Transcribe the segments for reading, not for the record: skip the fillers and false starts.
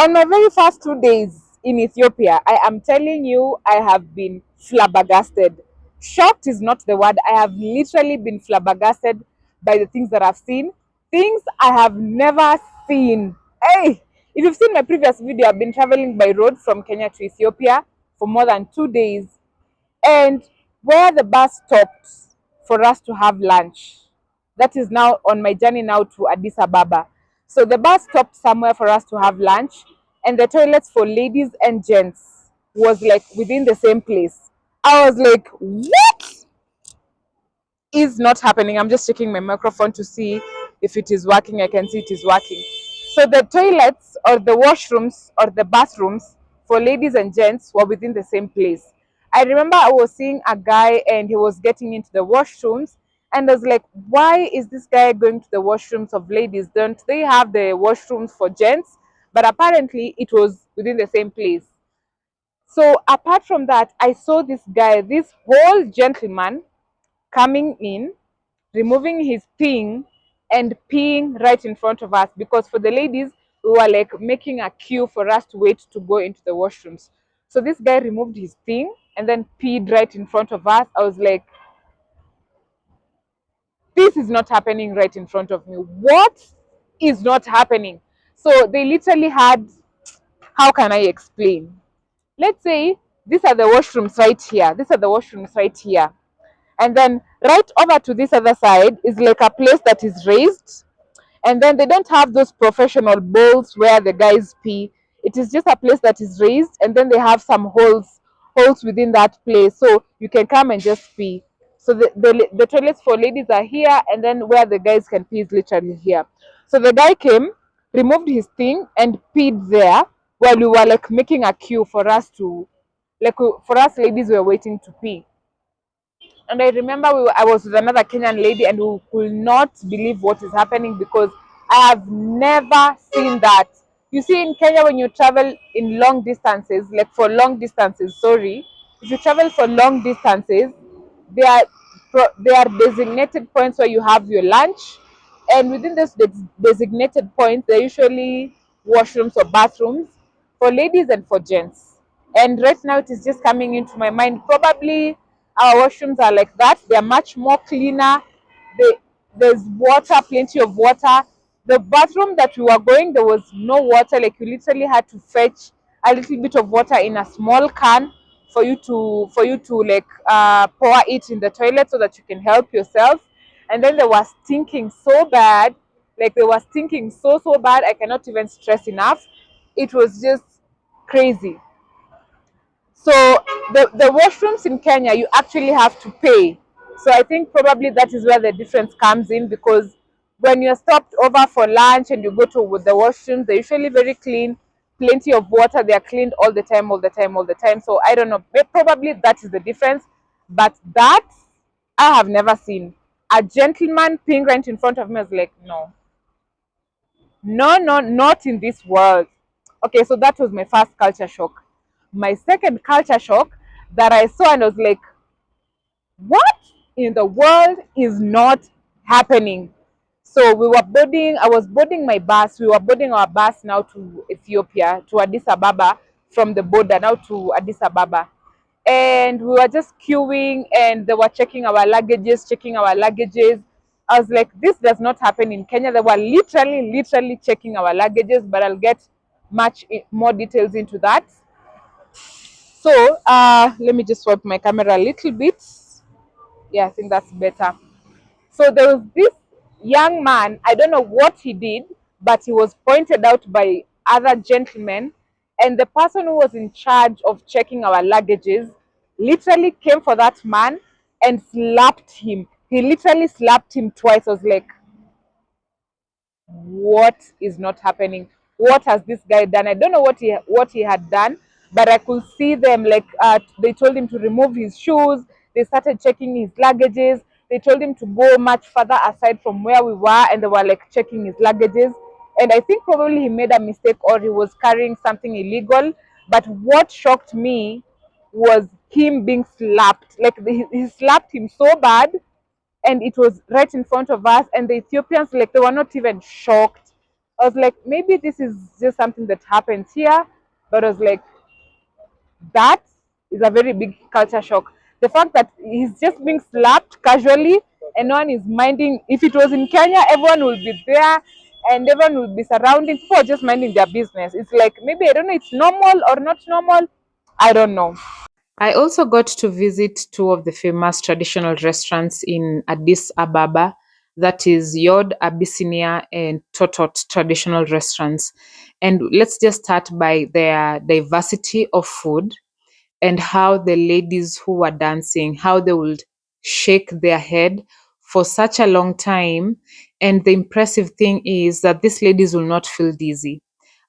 On my very first 2 days in Ethiopia, I am telling you, I have been flabbergasted. Shocked is not the word. I have literally been flabbergasted by the things that I've seen. Things I have never seen. Hey, if you've seen my previous video, I've been traveling by road from Kenya to Ethiopia for more than 2 days. And where the bus stopped for us to have lunch, that is now on my journey now to Addis Ababa. So the bus stopped somewhere for us to have lunch, and the toilets for ladies and gents was like within the same place. I was like, what is not happening? I'm just checking my microphone to see if it is working. I can see it is working. So the toilets or the washrooms or the bathrooms for ladies and gents were within the same place. I remember I was seeing a guy and he was getting into the washrooms, and I was like, why is this guy going to the washrooms of ladies? Don't they have the washrooms for gents? But apparently it was within the same place. So apart from that, I saw this guy, this whole gentleman coming in, removing his thing and peeing right in front of us, because for the ladies, we were like making a queue for us to wait to go into the washrooms. So this guy removed his thing and then peed right in front of us. I was like, this is not happening right in front of me. What is not happening? So they literally had, how can I explain? Let's say these are the washrooms right here. These are the washrooms right here. And then right over to this other side is like a place that is raised, and then they don't have those professional bowls where the guys pee. It is just a place that is raised, and then they have some holes within that place, so you can come and just pee. So the toilets for ladies are here, and then where the guys can pee is literally here. So the guy came, removed his thing and peed there, while we were like making a queue for us to, for us ladies were waiting to pee. And I remember I was with another Kenyan lady, and we could not believe what is happening, because I have never seen that. You see, in Kenya, when you travel in long distances, like for long distances, sorry, if you travel for long distances, there are there are designated points where you have your lunch, and within those designated points, there are usually washrooms or bathrooms for ladies and for gents. And right now, it is just coming into my mind. Probably our washrooms are like that. They are much more cleaner. They, there's water, plenty of water. The bathroom that we were going, there was no water. Like, you literally had to fetch a little bit of water in a small can for you to like pour it in the toilet so that you can help yourself. And then they were stinking so bad. Like, they were stinking so bad. I cannot even stress enough. It was just crazy. So the washrooms in Kenya, you actually have to pay. So I think probably that is where the difference comes in, because when you're stopped over for lunch and you go to the washrooms, they're usually very clean, plenty of water. They are cleaned all the time, all the time, all the time. So I don't know. Probably that is the difference. But that I have never seen. A gentleman peeing right in front of me. I was like, no, no, not in this world. Okay, so that was my first culture shock. My second culture shock that I saw, and I was like, what in the world is not happening? So I was boarding my bus. We were boarding our bus now to Ethiopia, to Addis Ababa, from the border now to Addis Ababa. And we were just queuing, and they were checking our luggages. I was like, this does not happen in Kenya. They were literally checking our luggages, but I'll get much more details into that. So let me just swipe my camera a little bit. Yeah, I think that's better. So there was this young man, I don't know what he did, but he was pointed out by other gentlemen. And the person who was in charge of checking our luggages literally came for that man and slapped him. He literally slapped him twice. I was like, what is not happening? What has this guy done? I don't know what he had done, but I could see them like they told him to remove his shoes. They started checking his luggages. They told him to go much further aside from where we were, and they were like checking his luggages. And I think probably he made a mistake, or he was carrying something illegal. But what shocked me was him being slapped. Like, he slapped him so bad, and it was right in front of us, and the Ethiopians, like, they were not even shocked. I was like, maybe this is just something that happens here, but I was like, that is a very big culture shock. The fact that he's just being slapped casually and no one is minding. If it was in Kenya, everyone will be there and everyone will be surrounding. People are just minding their business. It's like maybe I don't know, it's normal or not normal. I don't know. I also got to visit two of the famous traditional restaurants in Addis Ababa, that is Yod, Abyssinia, and Totot traditional restaurants. And let's just start by their diversity of food and how the ladies who were dancing, how they would shake their head for such a long time. And the impressive thing is that these ladies will not feel dizzy.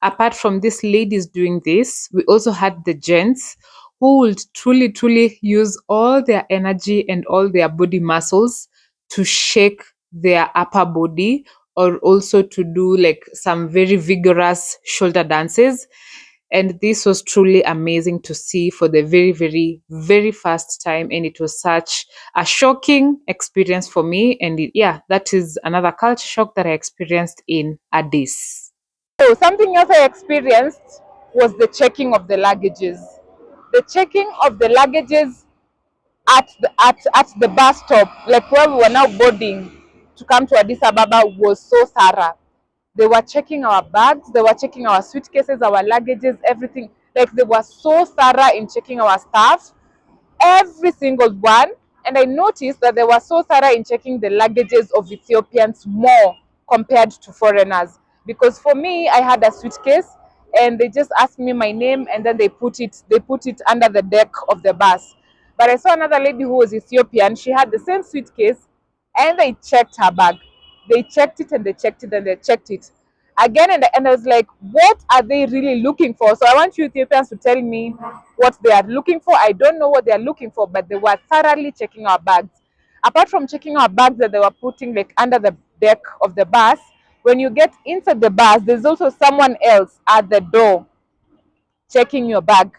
Apart from these ladies doing this, we also had the gents who would truly, truly use all their energy and all their body muscles to shake their upper body, or also to do like some very vigorous shoulder dances. And this was truly amazing to see for the very, very, very first time. And it was such a shocking experience for me. And yeah, that is another culture shock that I experienced in Addis. So something else I experienced was the checking of the luggages. The checking of the luggages at the bus stop, like where we were now boarding to come to Addis Ababa, was so thorough. They were checking our bags, they were checking our suitcases, our luggages, everything. Like they were so thorough in checking our stuff, every single one. And I noticed that they were so thorough in checking the luggages of Ethiopians more compared to foreigners. Because for me, I had a suitcase and they just asked me my name and then they put it under the deck of the bus. But I saw another lady who was Ethiopian. She had the same suitcase and they checked her bag. They checked it and they checked it and they checked it again. And I was like, what are they really looking for? So I want you Ethiopians to tell me what they are looking for. I don't know what they are looking for, but they were thoroughly checking our bags. Apart from checking our bags that they were putting like under the deck of the bus, when you get inside the bus, there's also someone else at the door checking your bag.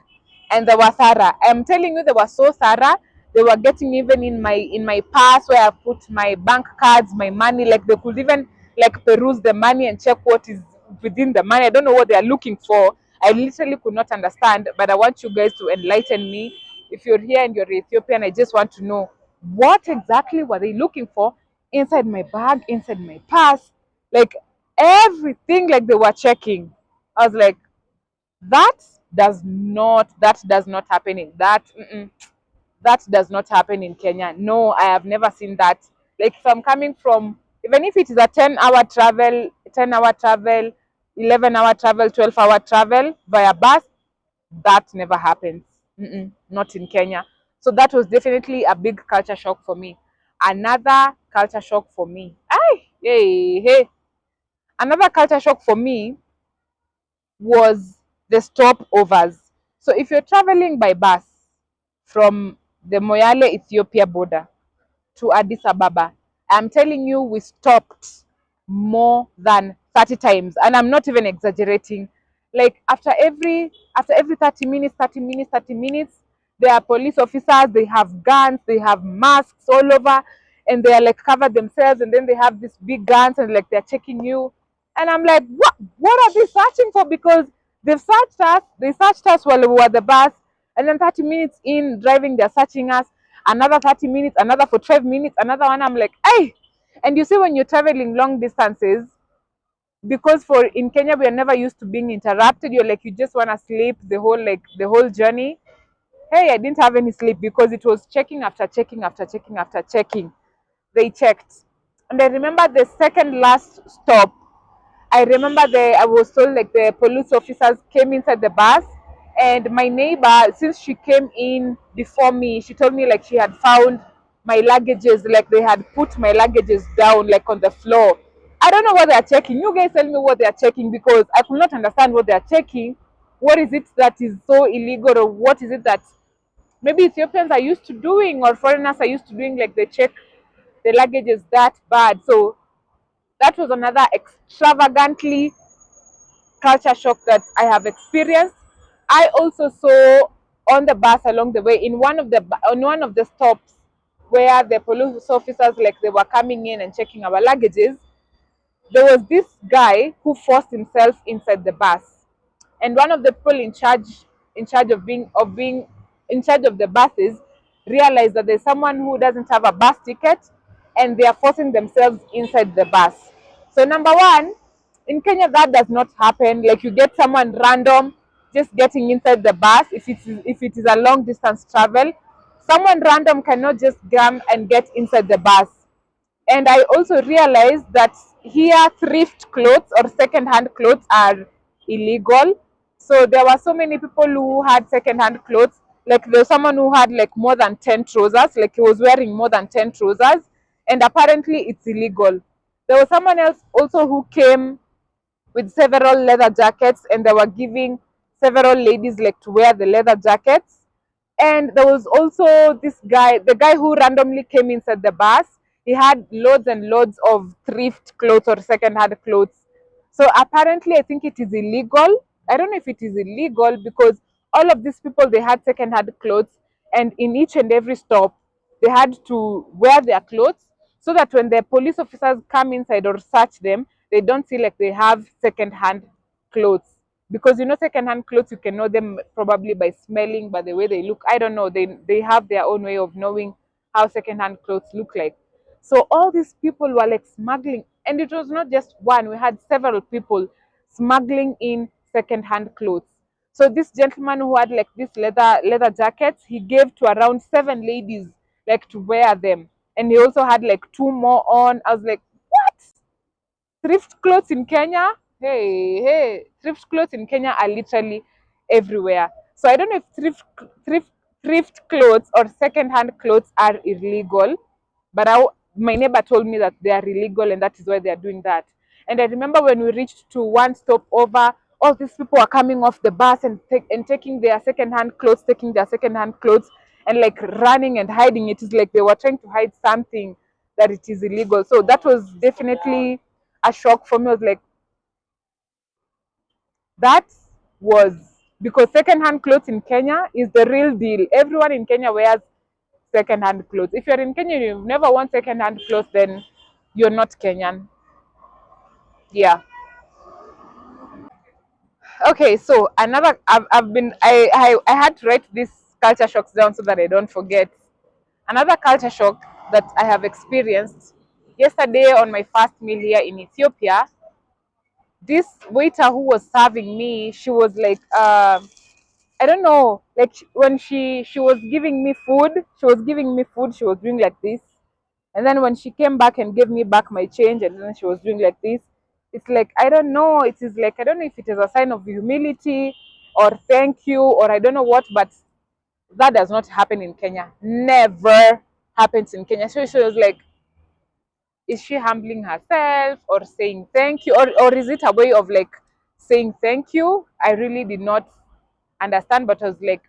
And they were thorough. I'm telling you, they were so thorough. They were getting even in my purse where I put my bank cards, my money. Like they could even like peruse the money and check what is within the money. I don't know what they are looking for. I literally could not understand, but I want you guys to enlighten me. If you're here and you're Ethiopian, I just want to know what exactly were they looking for inside my bag, inside my purse, like everything. Like they were checking. I was like, that does not happen in that does not happen in Kenya. No, I have never seen that. Like if I'm coming from, even if it is a 10-hour travel, 11-hour travel, 12-hour travel via bus, that never happens. Not in Kenya. So that was definitely a big culture shock for me. Another culture shock for me. Hey. Another culture shock for me was the stopovers. So if you're traveling by bus from the Moyale Ethiopia border to Addis Ababa, I'm telling you, we stopped more than 30 times. And I'm not even exaggerating. Like after every 30 minutes, 30 minutes, 30 minutes, there are police officers, they have guns, they have masks all over, and they are like covered themselves, and then they have these big guns and like they're checking you. And I'm like, what are they searching for? Because they searched us while we were at the bus, and then 30 minutes in driving, they're searching us. Another 30 minutes, another for 12 minutes, another one. I'm like, hey. And you see, when you're traveling long distances, because for in Kenya we are never used to being interrupted. You're like, you just want to sleep the whole journey. Hey, I didn't have any sleep because it was checking after checking after checking after checking. They checked. And I remember the second last stop, I remember I was told like the police officers came inside the bus, and my neighbor, since she came in before me, she told me like she had found my luggages, like they had put my luggages down like on the floor. I don't know what they are checking. You guys tell me what they are checking, because I could not understand what they are checking. What is it that is so illegal, or what is it that maybe Ethiopians are used to doing, or foreigners are used to doing, like they check the luggages that bad? So that was another extravagantly culture shock that I have experienced. I also saw on the bus along the way, on one of the stops where the police officers, like they were coming in and checking our luggages, there was this guy who forced himself inside the bus, and one of the people in charge of being in charge of the buses realized that there's someone who doesn't have a bus ticket, and they are forcing themselves inside the bus. So number one, in Kenya that does not happen. Like you get someone random just getting inside the bus. If it is a long distance travel, someone random cannot just come and get inside the bus. And I also realized that here thrift clothes or second-hand clothes are illegal. So there were so many people who had second-hand clothes. Like there was someone who had like more than 10 trousers, like he was wearing more than 10 trousers, and apparently it's illegal. There was someone else also who came with several leather jackets, and they were giving several ladies like to wear the leather jackets. And there was also this guy, the guy who randomly came inside the bus. He had loads and loads of thrift clothes or second-hand clothes. So apparently, I think it is illegal. I don't know if it is illegal because all of these people they had second-hand clothes, and in each and every stop, they had to wear their clothes so that when the police officers come inside or search them, they don't feel like they have second-hand clothes. Because second-hand clothes, you can know them probably by smelling, by the way they look. I don't know. They have their own way of knowing how second-hand clothes look like. So all these people were like smuggling, and it was not just one. We had several people smuggling in second-hand clothes. So this gentleman who had like this leather jackets, he gave to around 7 ladies like to wear them, and he also had like two more on. I was like, what? Thrift clothes in Kenya? Hey, hey, thrift clothes in Kenya are literally everywhere. So I don't know if thrift thrift clothes or second-hand clothes are illegal, but my neighbor told me that they are illegal and that is why they are doing that. And I remember when we reached to one stop over, all these people are coming off the bus and taking their second-hand clothes, taking their second-hand clothes and like running and hiding. It is like they were trying to hide something that it is illegal. So that was definitely a shock for me. I was like, that was because second-hand clothes in Kenya is the real deal. Everyone in Kenya wears second-hand clothes. If you're in Kenya and you've never worn second-hand clothes, then you're not Kenyan. Yeah. Okay, so I've been I had to write these culture shocks down so that I don't forget. Another culture shock that I have experienced yesterday on my first meal here in Ethiopia. This waiter who was serving me, she was like, I don't know, like when she was giving me food, she was doing like this. And then when she came back and gave me back my change, and then she was doing like this, it's like, I don't know, it is like, I don't know if it is a sign of humility or thank you or I don't know what, but that does not happen in Kenya. Never happens in Kenya. So she was like, is she humbling herself or saying thank you, or is it a way of like saying thank you? I really did not understand, but I was like,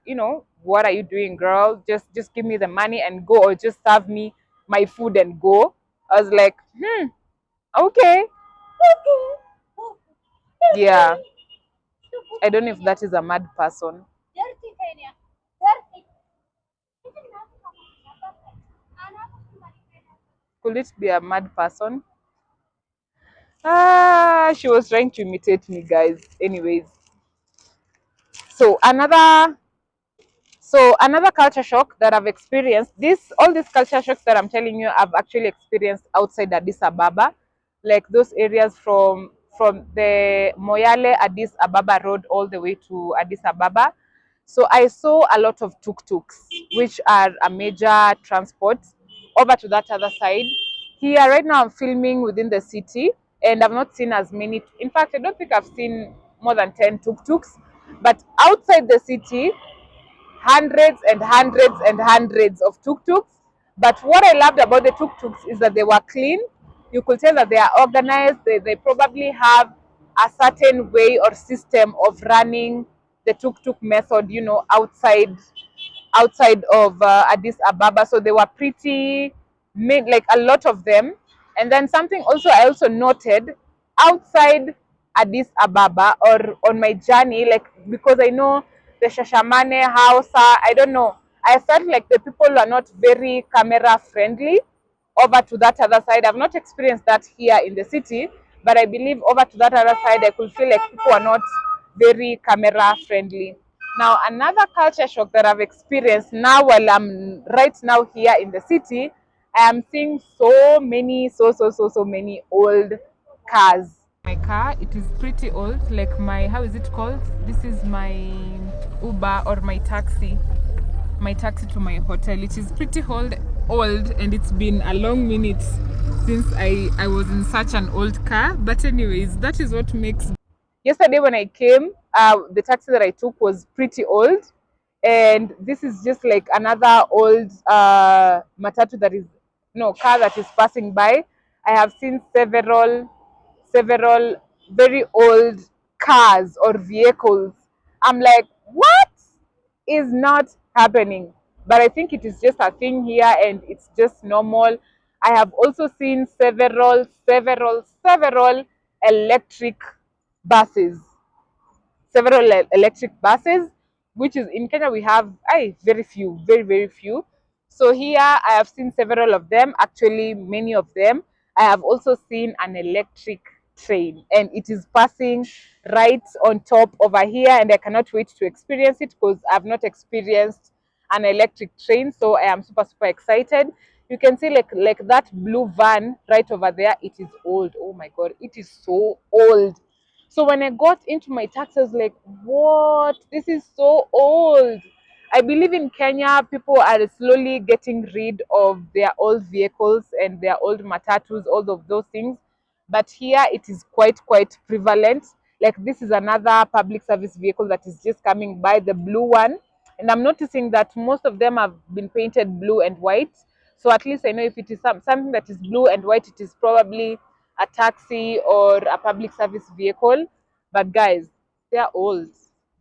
what are you doing, girl? Just give me the money and go, or just serve me my food and go. I was like, okay. Yeah, I don't know if that is a mad person. Could it be a mad person? She was trying to imitate me, guys. Anyways, so another culture shock that I've experienced, all these culture shocks that I'm telling you, I've actually experienced outside Addis Ababa, like those areas from the Moyale Addis Ababa road all the way to Addis Ababa. So I saw a lot of tuk-tuks, which are a major transport, over to that other side. Here right now I'm filming within the city, and I've not seen as many. In fact, I don't think I've seen more than 10 tuk-tuks. But outside the city, hundreds and hundreds and hundreds of tuk-tuks. But what I loved about the tuk-tuks is that they were clean. You could tell that they are organized. They probably have a certain way or system of running the tuk-tuk method, outside of Addis Ababa. So they were pretty made, like a lot of them. And then something also I also noted outside Addis Ababa or on my journey, like because I know the Shashamane Hausa, I don't know. I felt like the people are not very camera friendly over to that other side. I've not experienced that here in the city, But I believe over to that other side, I could feel like people are not very camera friendly. Now, another culture shock that I've experienced now while I'm right now here in the city, I am seeing so many, so many old cars. My car, it is pretty old. Like my, how is it called? This is my Uber or my taxi to my hotel. It is pretty old, and it's been a long minute since I was in such an old car. But anyways, that is what makes. Yesterday when I came, the taxi that I took was pretty old, and this is just like another old matatu that is no car that is passing by. I have seen several very old cars or vehicles. I'm like, what is not happening? But I think it is just a thing here and it's just normal. I have also seen several electric buses, electric buses, which is in Kenya we have very few, very few. So here I have seen several of them, actually many of them. I have also seen an electric train and it is passing right on top over here, and I cannot wait to experience it because I've not experienced an electric train, so I am super excited. You can see like that blue van right over there. It is old. Oh my god, it is so old. So when I got into my taxi, I was like, what? This is so old. I believe in Kenya, people are slowly getting rid of their old vehicles and their old matatus, all of those things. But here it is quite prevalent. Like this is another public service vehicle that is just coming by, the blue one. And I'm noticing that most of them have been painted blue and white. So at least I know if it is something that is blue and white, it is probably a taxi or a public service vehicle. But guys, they're old.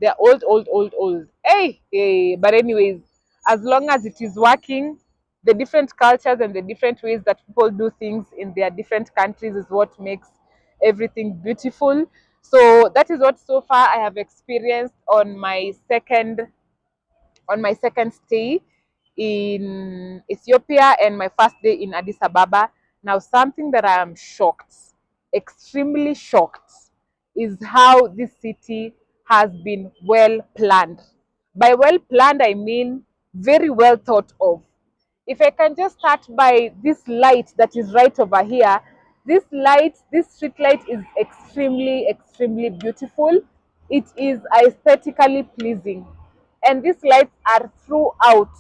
They're old. Hey. But anyways, as long as it is working, the different cultures and the different ways that people do things in their different countries is what makes everything beautiful. So that is what so far I have experienced on my second stay in Ethiopia and my first day in Addis Ababa. Now, something that I am shocked, extremely shocked, is how this city has been well planned. By well planned, I mean very well thought of. If I can just start by this light that is right over here, this street light is extremely beautiful. It is aesthetically pleasing, and these lights are throughout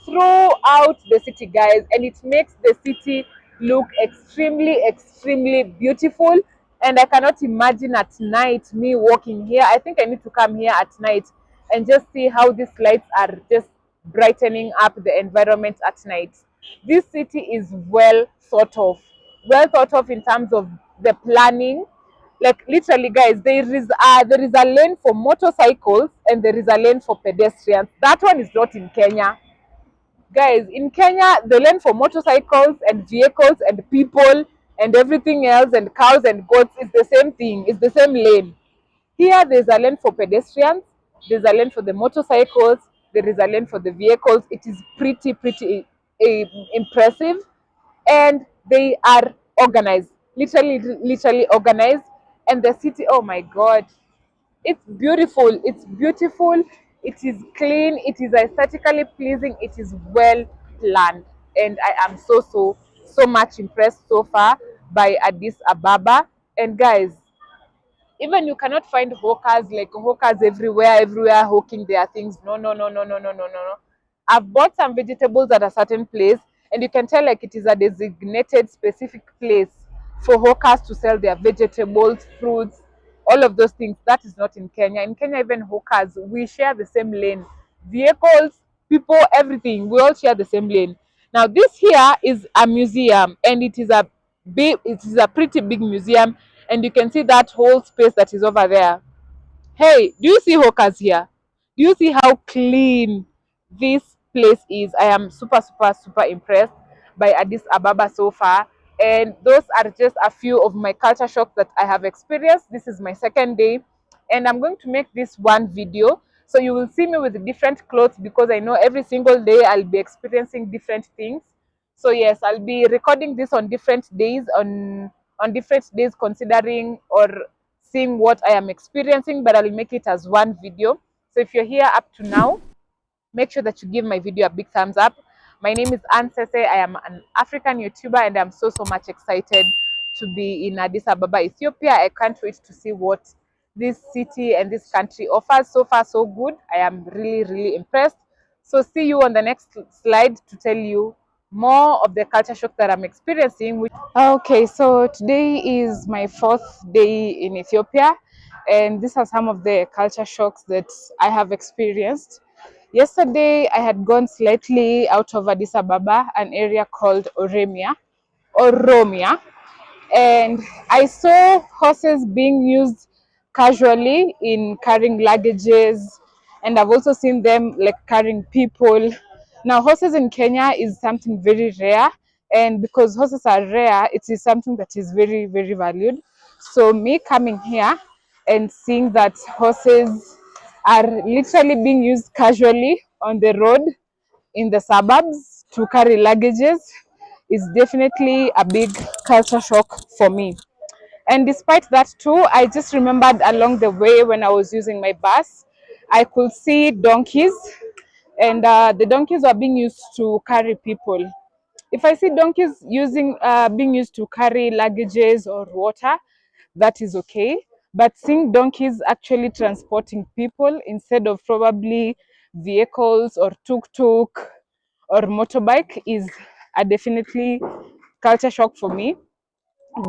the city, guys, and it makes the city look extremely beautiful. And I cannot imagine at night me walking here. I think I need to come here at night and just see how these lights are just brightening up the environment at night. This city is well thought of in terms of the planning. Like literally, guys, there is a lane for motorcycles and there is a lane for pedestrians. That one is not in Kenya. Guys, in Kenya, the lane for motorcycles and vehicles and people and everything else and cows and goats is the same thing. It's the same lane. Here, there's a lane for pedestrians, there's a lane for the motorcycles, there is a lane for the vehicles. It is impressive, and they are organized, literally organized. And the city, oh my God, it's beautiful. It's beautiful. It is clean. It is aesthetically pleasing. It is well planned, and I am so much impressed so far by Addis Ababa. And guys, even you cannot find hawkers everywhere hawking their things. No. I've bought some vegetables at a certain place, and you can tell like it is a designated specific place for hawkers to sell their vegetables, fruits, all of those things. That is not in Kenya. In Kenya, even hawkers, we share the same lane. Vehicles, people, everything, we all share the same lane. Now, this here is a museum, and it is a pretty big museum, and you can see that whole space that is over there. Hey, do you see hawkers here? Do you see how clean this place is? I am super impressed by Addis Ababa so far. And those are just a few of my culture shocks that I have experienced. This is my second day, and I'm going to make this one video. So you will see me with different clothes because I know every single day I'll be experiencing different things. So yes, I'll be recording this on different days on different days, considering or seeing what I am experiencing, but I'll make it as one video. So if you're here up to now, make sure that you give my video a big thumbs up. My name is Sese. I am an African YouTuber, and I'm so much excited to be in Addis Ababa, Ethiopia. I can't wait to see what this city and this country offers. So far, so good. I am really impressed. So see you on the next slide to tell you more of the culture shock that I'm experiencing. Okay, so today is my fourth day in Ethiopia, and these are some of the culture shocks that I have experienced. Yesterday, I had gone slightly out of Addis Ababa, an area called Oromia, and I saw horses being used casually in carrying luggages, and I've also seen them like carrying people. Now, horses in Kenya is something very rare, and because horses are rare, it is something that is very valued. So me coming here and seeing that horses are literally being used casually on the road in the suburbs to carry luggages is definitely a big culture shock for me. And despite that too, I just remembered along the way when I was using my bus, I could see donkeys, and the donkeys were being used to carry people. If I see donkeys being used to carry luggages or water, that is okay. But seeing donkeys actually transporting people instead of probably vehicles or tuk-tuk or motorbike is a definitely culture shock for me,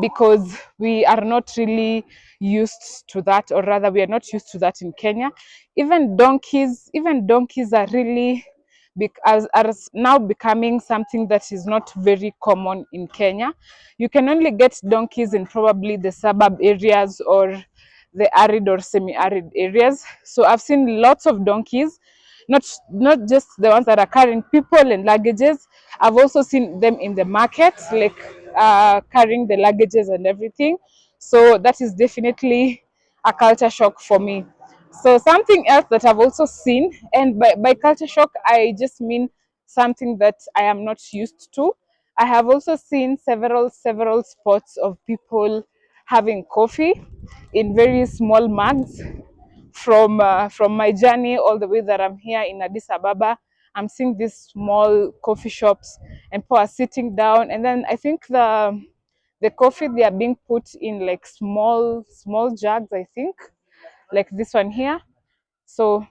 because we are not really used to that, or rather we are not used to that in Kenya. Even donkeys are really are now becoming something that is not very common in Kenya. You can only get donkeys in probably the suburb areas or the arid or semi-arid areas. So I've seen lots of donkeys, not just the ones that are carrying people and luggages. I've also seen them in the market, like carrying the luggages and everything. So that is definitely a culture shock for me. So something else that I've also seen, and by culture shock, I just mean something that I am not used to. I have also seen several spots of people having coffee in very small mugs. From my journey all the way that I'm here in Addis Ababa, I'm seeing these small coffee shops, and people are sitting down, and then I think the coffee, they are being put in like small jugs, I think, like this one here. So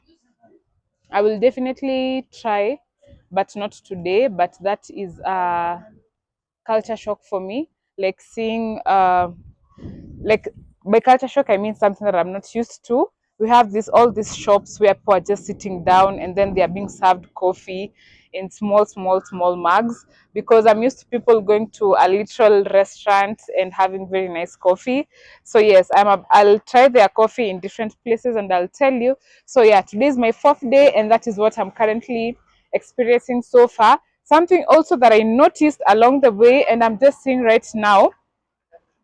I will definitely try, but not today. But that is a culture shock for me, like seeing like by culture shock I mean something that I'm not used to. We have all these shops where people are just sitting down, and then they are being served coffee in small mugs, because I'm used to people going to a literal restaurant and having very nice coffee. So yes, I'll try their coffee in different places and I'll tell you. So yeah, today is my fourth day, and that is what I'm currently experiencing so far. Something also that I noticed along the way, and I'm just seeing right now,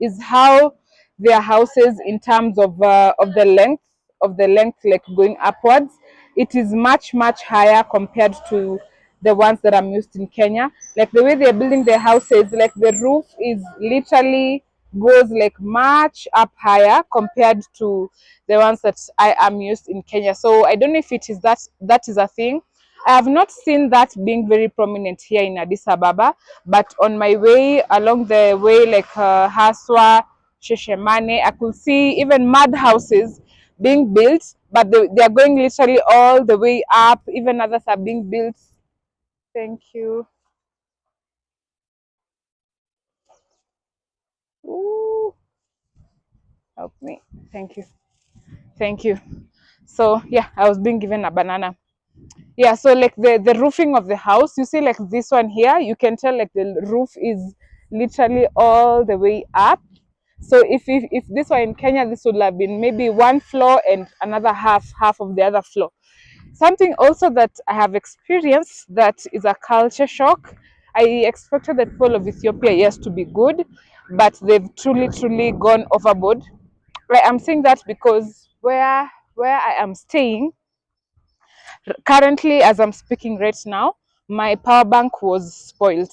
is how their houses, in terms of the length, like going upwards, it is much higher compared to the ones that I'm used in Kenya. Like the way they're building their houses, like the roof is literally goes like much up higher compared to the ones that I am used in Kenya. So I don't know if it is that is a thing. I have not seen that being very prominent here in Addis Ababa, but on my way, along the way, like Haswa, Sheshemane, I could see even mud houses being built, but they are going literally all the way up. Even others are being built. Thank you. Ooh, help me. Thank you. Thank you. So yeah, I was being given a banana. Yeah, so like the roofing of the house, you see like this one here, you can tell like the roof is literally all the way up. So if this were in Kenya, this would have been maybe one floor and another half of the other floor. Something also that I have experienced that is a culture shock. I expected the people of Ethiopia, yes, to be good, but they've truly gone overboard. Right, I'm saying that because where I am staying currently, as I'm speaking right now, my power bank was spoiled.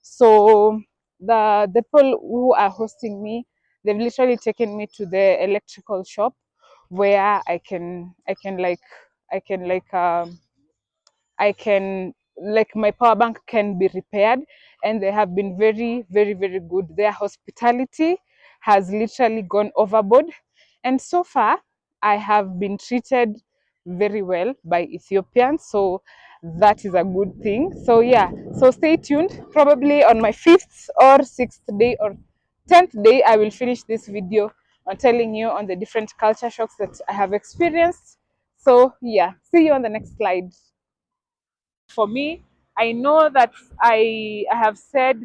So the people who are hosting me, they've literally taken me to the electrical shop where I can like my power bank can be repaired, and they have been very, very, very good. Their hospitality has literally gone overboard, and so far I have been treated very well by Ethiopians, so that is a good thing. So yeah, so stay tuned. Probably on my 5th or 6th day or 10th day, I will finish this video on telling you on the different culture shocks that I have experienced. So yeah, see you on the next slide. For me, I know that I have said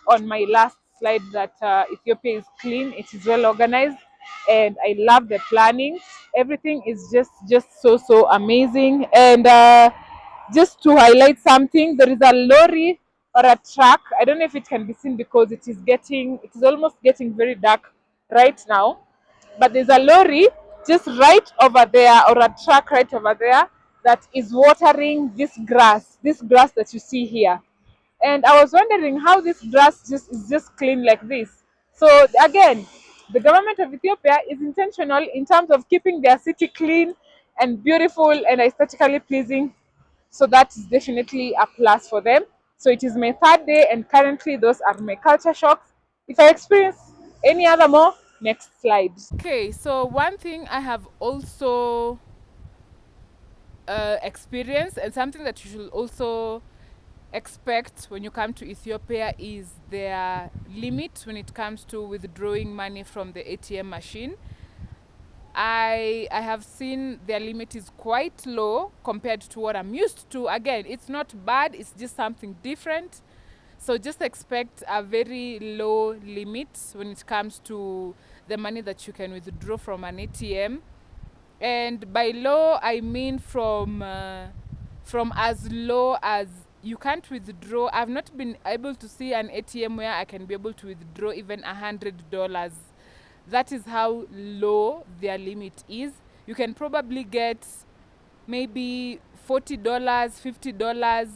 on my last slide that Ethiopia is clean, it is well organized, and I love the planning. Everything is just so amazing. And just to highlight something, there is a lorry or a truck. I don't know if it can be seen because it is almost getting very dark right now, but there's a lorry just right over there, or a truck right over there, that is watering this grass that you see here. And I was wondering how this grass just is just clean like this. So again, the government of Ethiopia is intentional in terms of keeping their city clean and beautiful and aesthetically pleasing. So that is definitely a plus for them. So it is my 3rd day, and currently those are my culture shocks. If I experience any other more, next slide. Okay, so one thing I have also experienced, and something that you should also expect when you come to Ethiopia, is their limit when it comes to withdrawing money from the ATM machine. I have seen their limit is quite low compared to what I'm used to. Again, it's not bad, it's just something different. So just expect a very low limit when it comes to the money that you can withdraw from an ATM. And by low, I mean from as low as you can't withdraw. I've not been able to see an ATM where I can be able to withdraw even $100. That is how low their limit is. You can probably get maybe $40, $50,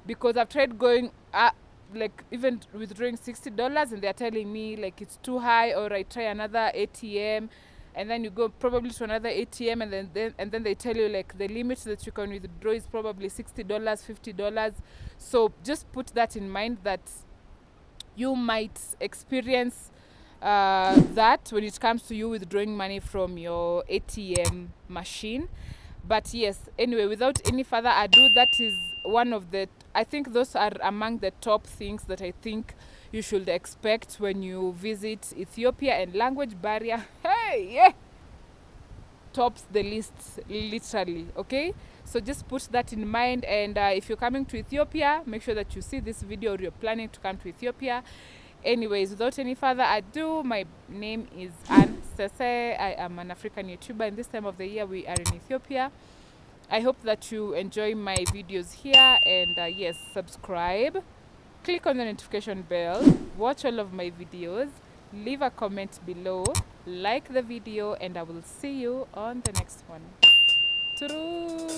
because I've tried going like even withdrawing $60, and they're telling me like it's too high, or I try another ATM, and then you go probably to another ATM, and then they tell you like the limit that you can withdraw is probably $60, $50. So just put that in mind, that you might experience that when it comes to you withdrawing money from your ATM machine. But yes, anyway, without any further ado, that is one of the, I think those are among the top things that I think you should expect when you visit Ethiopia. And language barrier, hey, yeah, tops the list, literally. Okay, so just put that in mind. And if you're coming to Ethiopia, make sure that you see this video, or you're planning to come to Ethiopia. Anyways, without any further ado, my name is Sese. I am an African YouTuber, and this time of the year we are in Ethiopia. I hope that you enjoy my videos here, and yes, subscribe, click on the notification bell, watch all of my videos, leave a comment below, like the video, and I will see you on the next one. Toodoo!